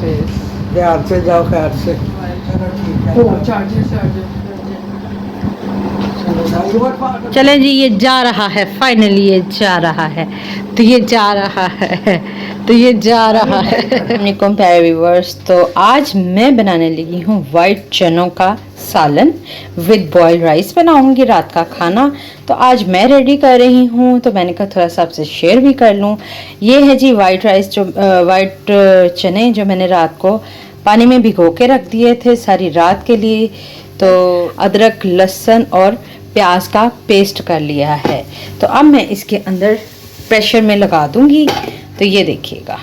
हाफिज। ध्यान से जाओ, खैर से। चलो ठीक है। चार्जर चलें जी, ये जा रहा है, फाइनली ये जा रहा है, तो ये जा रहा है, तो ये जा रहा है। अस्सलामुअलैकुम प्यारे व्यूअर्स, तो आज मैं बनाने लगी हूँ वाइट चनों का सालन विद बॉइल्ड राइस बनाऊंगी, रात का खाना। तो आज मैं रेडी कर रही हूँ, तो मैंने कहा थोड़ा सा आपसे शेयर भी कर लूँ। ये है जी वाइट राइस, जो वाइट चने जो मैंने रात को पानी में भिगो के रख दिए थे सारी रात के लिए। तो अदरक, लहसुन और प्याज का पेस्ट कर लिया है। तो अब मैं इसके अंदर प्रेशर में लगा दूंगी, तो ये देखिएगा।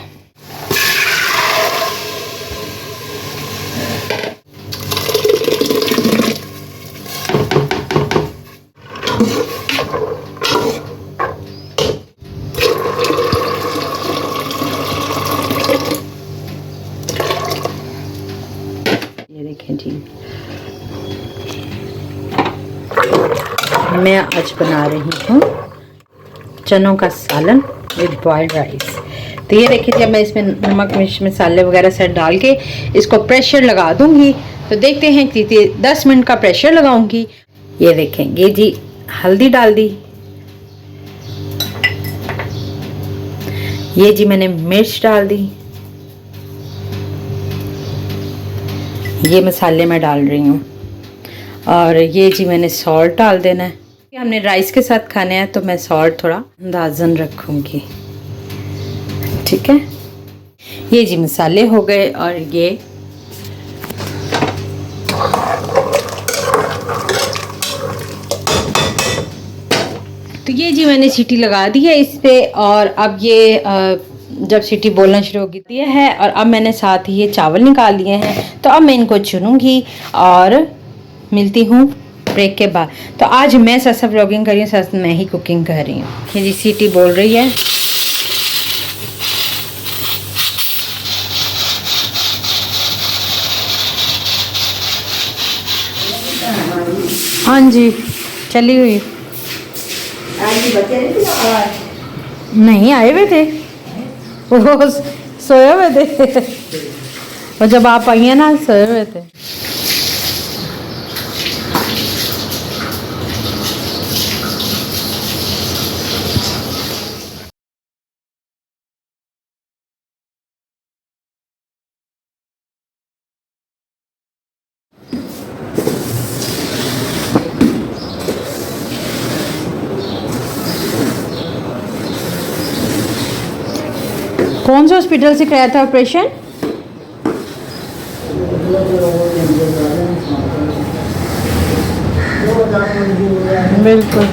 ये देखें जी, मैं आज बना रही हूँ चनों का सालन विद बॉइल्ड राइस। तो ये देखिए, जब मैं इसमें नमक, मिर्च, मसाले वगैरह सब डाल के इसको प्रेशर लगा दूंगी, तो देखते हैं कि 10 मिनट का प्रेशर लगाऊंगी। ये देखेंगे जी, हल्दी डाल दी, ये जी मैंने मिर्च डाल दी, ये मसाले मैं डाल रही हूँ, और ये जी मैंने सॉल्ट डाल देना है। हमने राइस के साथ खाने हैं, तो मैं सॉल्ट थोड़ा अंदाजन रखूँगी, ठीक है। ये जी मसाले हो गए, और ये तो ये जी मैंने सीटी लगा दी है इस पे, और अब ये जब सीटी बोलना शुरू हो गई है, और अब मैंने साथ ही ये चावल निकाल लिए हैं। तो अब मैं इनको चुनूंगी और मिलती हूँ ब्रेक के बाद। तो आज मैं साथ व्लॉगिंग कर रही हूँ, साथ मैं ही कुकिंग कर रही हूँ। ये जी सीटी बोल रही है। हाँ जी, चली हुई। नहीं आए हुए थे, वो सोए हुए थे, और जब आप आई हैं ना, सोए हुए थे। कौन से हॉस्पिटल से कराया था ऑपरेशन? बिल्कुल।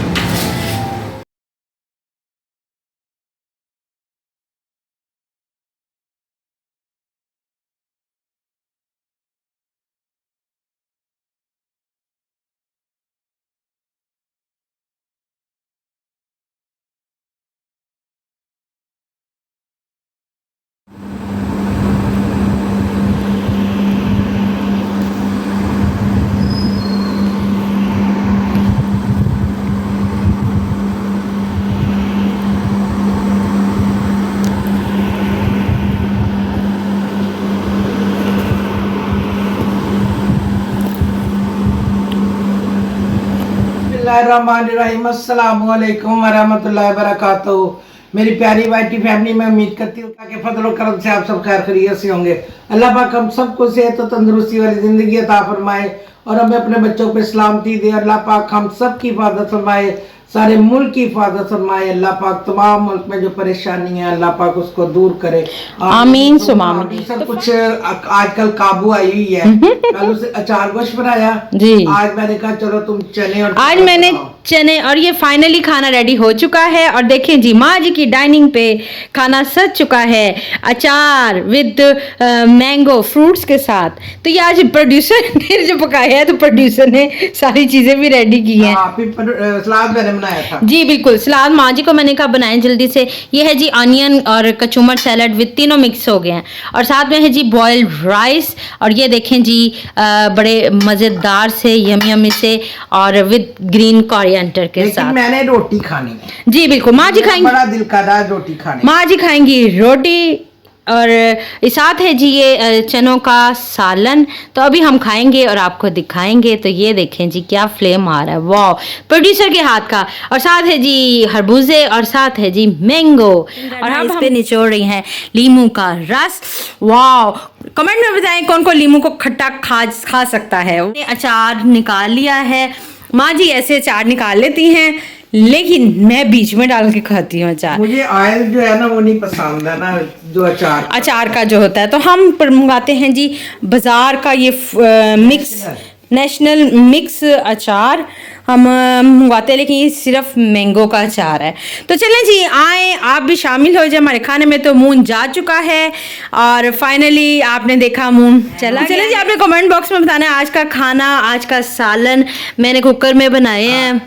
अस्सलाम वालेकुम वरहमतुल्लाहि वबरकातुहू। मेरी प्यारी वाइटी फैमिली में उम्मीद करती हूँ कि फजल करम से आप सब खैर खैरियत से होंगे। अल्लाह पाक हम सबको सेहत और तंदुरुस्ती वाली ज़िंदगी अता फरमाए, और हमें अपने बच्चों पर सलामती दे। अल्लाह पाक हम सब की हिफाजत फरमाए, सारे मुल्क की हिफाजत फरमाए। अल्लाह पाक तमाम मुल्क में जो परेशानी है, अल्लाह पाक उसको दूर करे, आमीन सुमा आमीन। सब कुछ आजकल काबू आई हुई है। कल उसे अचार गोश्त बनाया जी, आज मैंने कहा चलो तुम चने, और आज मैंने चने, और ये फाइनली खाना रेडी हो चुका है। और देखें जी, माँ जी की डाइनिंग पे खाना सज चुका है, अचार विद मैंगो फ्रूट्स के साथ। तो ये आज प्रोड्यूसर ने जो पकाया है, तो प्रोड्यूसर ने सारी चीजें भी रेडी की हैं। सलाद मैंने बनाया था जी बिल्कुल, सलाद माँ जी को मैंने कहा बनाएं जल्दी से। ये है जी अनियन और कचूमर सैलड विद, तीनों मिक्स हो गए हैं। और साथ में है जी बॉइल्ड राइस, और ये देखें जी बड़े मज़ेदार से यमी यमी से, और विद ग्रीन कोरिएंडर के साथ। मैंने रोटी खानी है जी बिल्कुल, माँ जी खाएंगी, बड़ा दिल कर रहा है रोटी खाने। माँ जी खाएंगी रोटी, और साथ है जी ये चनों का सालन। तो अभी हम खाएंगे और आपको दिखाएंगे। तो ये देखें जी क्या फ्लेम आ रहा है, वाह, प्रोड्यूसर के हाथ का। और साथ है जी खरबूजे और साथ है जी मैंगो। और हम इस पे निचोड़ रही हैं लीमू का रस। वाह, कमेंट में बताएं कौन कौन लीमू को खट्टा खा सकता है। अचार निकाल लिया है, माँ जी ऐसे अचार निकाल लेती हैं, लेकिन मैं बीच में डाल के खाती हूँ अचार। मुझे ऑयल जो है ना वो नहीं पसंद है ना, जो अचार का जो होता है। तो हम मंगाते हैं जी बाजार का ये मिक्स नेशनल मिक्स अचार हम मंगवाते हैं, लेकिन ये सिर्फ मैंगो का अचार है। तो चलें जी, आए आप भी शामिल हो जाए हमारे खाने में। तो मून जा चुका है और फाइनली आपने देखा मून चला। चलें जी, आपने कमेंट बॉक्स में बताना आज का खाना, आज का सालन मैंने कुकर में बनाए हैं,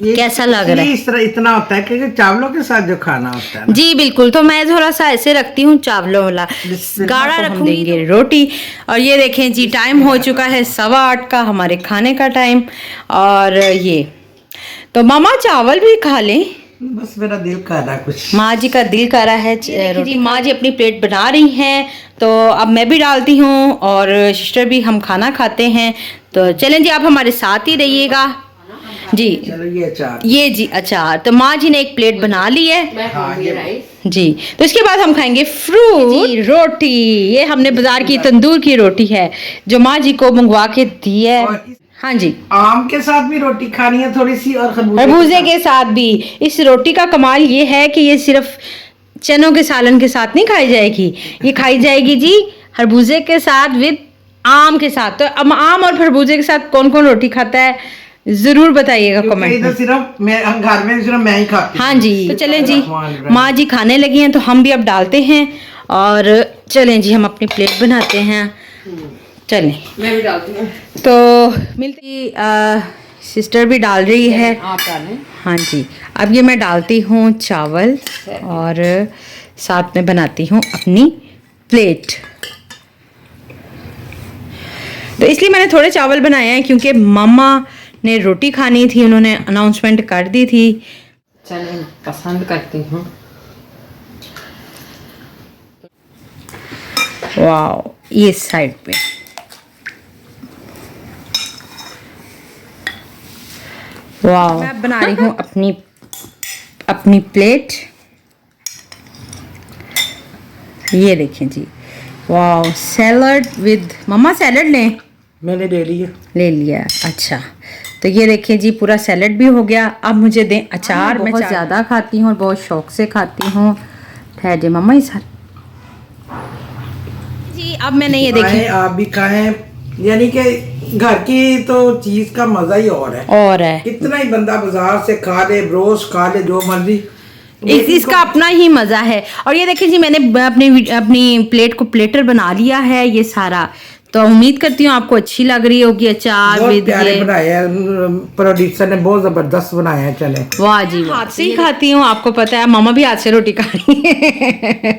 कैसा लग रहा है। इस तरह इतना होता है क्योंकि चावलों के साथ जो खाना होता है जी बिल्कुल। तो मैं थोड़ा सा ऐसे रखती हूँ चावलों वाला, गाढ़ा रखूंगी। देंगे रोटी। और ये देखें जी टाइम हो चुका है 8:15 का, हमारे खाने का टाइम। और ये तो मामा चावल भी खा लें, बस मेरा दिल कर रहा है कुछ। माँ जी का दिल कर रहा है रोटी। माँ जी अपनी प्लेट बना रही हैं, तो अब मैं भी डालती हूँ और सिस्टर भी, हम खाना खाते हैं। तो चलें जी, आप हमारे साथ ही रहिएगा जी। चलो ये अचार, ये जी अचार। तो माँ जी ने एक प्लेट बना ली है। हाँ, जी। तो इसके बाद हम खाएंगे फ्रूट रोटी। ये हमने बाजार की तंदूर की रोटी है जो माँ जी को मंगवा के दी है। हाँ जी, आम के साथ भी रोटी खानी है थोड़ी सी, और खरबूजे के साथ भी। इस रोटी का कमाल ये है कि ये सिर्फ चनों के सालन के साथ नहीं खाई जाएगी, ये खाई जाएगी जी खरबूजे के साथ विद आम के साथ। तो अब आम और खरबूजे के साथ कौन कौन रोटी खाता है जरूर बताइएगा कमेंट में। सिर्फ मैं घर में सिर्फ मैं ही खाती। हाँ जी। तो चलें जी, माँ जी खाने लगी हैं तो हम भी अब डालते हैं। और चलें जी, हम अपनी प्लेट बनाते हैं। चलें, मैं भी डालती हूँ। तो मिलती सिस्टर भी डाल रही है। आप डालें। हाँ जी। अब ये मैं डालती हूँ चावल और साथ में बनाती हूँ अपनी प्लेट। तो इसलिए मैंने थोड़े चावल बनाए हैं क्योंकि मामा ने रोटी खानी थी, उन्होंने अनाउंसमेंट कर दी थी। चने पसंद करती हूँ। वाओ, ये साइड पे वाओ। मैं बना रही हूँ अपनी प्लेट। ये देखें जी, wow, salad with, mamma salad लें। मैंने ले लिया। अच्छा, तो ये देखिए जी पूरा सैलड भी हो गया। अब मुझे दें अचार। मैं बहुत ज़्यादा खाती हूँ और बहुत शौक से खाती हूँ। ठहरे मम्मा ही सर जी। अब मैंने ये देखिए, आप भी खाएं, यानी कि घर की तो चीज का मजा ही और है। कितना ही बंदा बाजार से खा ले, रोज खा ले, जो मर्जी, इसका अपना ही मजा है। और ये देखिए जी मैंने अपनी प्लेट को प्लेटर बना लिया है ये सारा। तो उम्मीद करती हूँ आपको अच्छी लग रही होगी। अचार बहुत प्यारे बनाए हैं, प्रोड्यूसर ने बहुत जबरदस्त बनाए हैं। चले, वाह जी, हाथ से ही खाती हूँ, आपको पता है मामा भी हाथ से रोटी खा रही है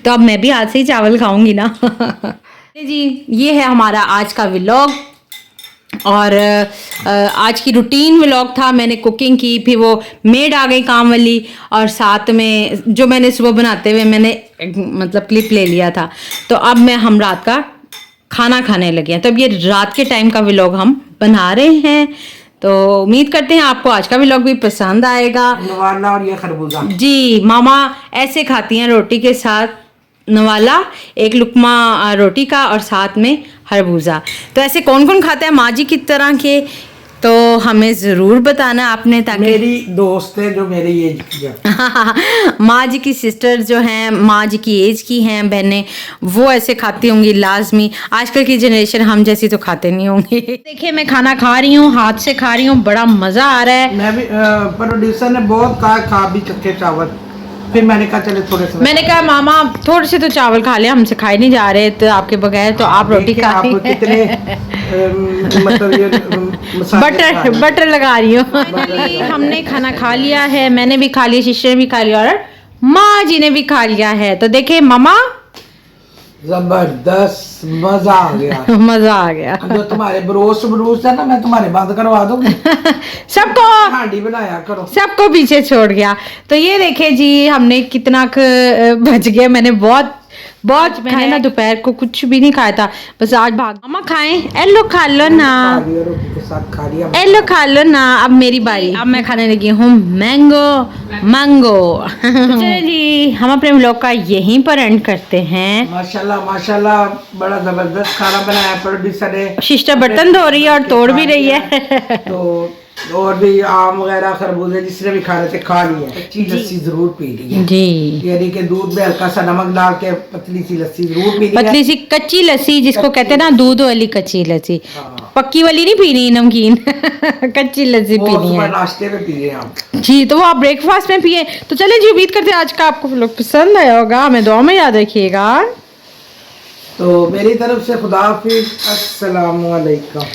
तो अब मैं भी हाथ से ही चावल खाऊंगी ना जी। ये है हमारा आज का व्लॉग और आज की रूटीन व्लॉग था। मैंने कुकिंग की, फिर वो मेड आ गई काम वाली, और साथ में जो मैंने सुबह बनाते हुए मैंने मतलब क्लिप ले लिया था। तो अब हम रात का खाना खाने लगे हैं। तो अब ये रात के टाइम का व्लॉग हम बना रहे हैं। तो उम्मीद करते हैं आपको आज का व्लॉग भी पसंद आएगा। नवाला और ये खरबूजा जी, मामा ऐसे खाती हैं रोटी के साथ, नवाला, एक लुकमा रोटी का और साथ में खरबूजा। तो ऐसे कौन कौन खाता है माँ जी की तरह के, तो हमें ज़रूर बताना आपने, ताकि मेरी दोस्त है जो मेरी एज की है माँ जी की सिस्टर जो हैं, माँ जी की एज की हैं बहनें, वो ऐसे खाती होंगी लाजमी। आजकल की जनरेशन हम जैसी तो खाते नहीं होंगे। देखिए मैं खाना खा रही हूँ, हाथ से खा रही हूँ, बड़ा मज़ा आ रहा है। मैं भी प्रोड्यूसर ने बहुत खा भी चक्के चावल, फिर मैंने कहा चले थोड़े से, मैंने कहा मामा थोड़े से तो चावल खा ले, हमसे खाए नहीं जा रहे तो आपके बगैर, तो आप रोटी खा आप कितने मतलब ये बटर लगा रही हूँ। हमने खाना खा लिया है, मैंने भी खा लिया, शिष्य ने भी खा लिया और माँ जी ने भी खा लिया है। तो देखे मामा, जबरदस्त मजा आ गया मजा आ गया। जो तुम्हारे बरोस है ना, मैं तुम्हारे बंद करवा दूंगी सबको हांडी बनाया करो, सबको पीछे छोड़ गया। तो ये देखे जी हमने कितना बच गया। मैंने बहुत बहुत मैंने ना दोपहर को कुछ भी नहीं खाया था, बस आज भाग मामा खाएं। एलो खा लो ना, खा लिया, रोटी के साथ खा लिया। एलो खा लो ना। अब मेरी बारी, अब मैं खाने लगी हूँ मैंगो। चलिए जी, हम अपने व्लॉग का यहीं पर एंड करते हैं। माशाल्लाह माशाल्लाह, बड़ा जबरदस्त खाना बनाया प्रोड्यूसर ने। शिष्टा बर्तन धो रही है और तोड़ भी रही है। तो और भी आम वगैरह खरबूजे जिसने भी खाने थे खा लिए। कच्ची लस्सी जरूर पी ली है जी, यानी कि दूध में हल्का सा नमक डाल के पतली सी लस्सी जरूर पी ली है। पतली सी कच्ची लस्सी जिसको कहते हैं ना, दूध वाली कच्ची लस्सी। हाँ। पक्की वाली नहीं पीनी, नमकीन कच्ची लस्सी वो पीनी सुबह है नाश्ते में पिए हम। जी। तो वो आप ब्रेकफास्ट में पिए। तो चलें जी, उम्मीद करते हैं आज का आपको व्लॉग पसंद आया होगा। हमें दुआ में याद रखिएगा। तो मेरी तरफ से खुदा हाफिज, अस्सलाम वालेकुम।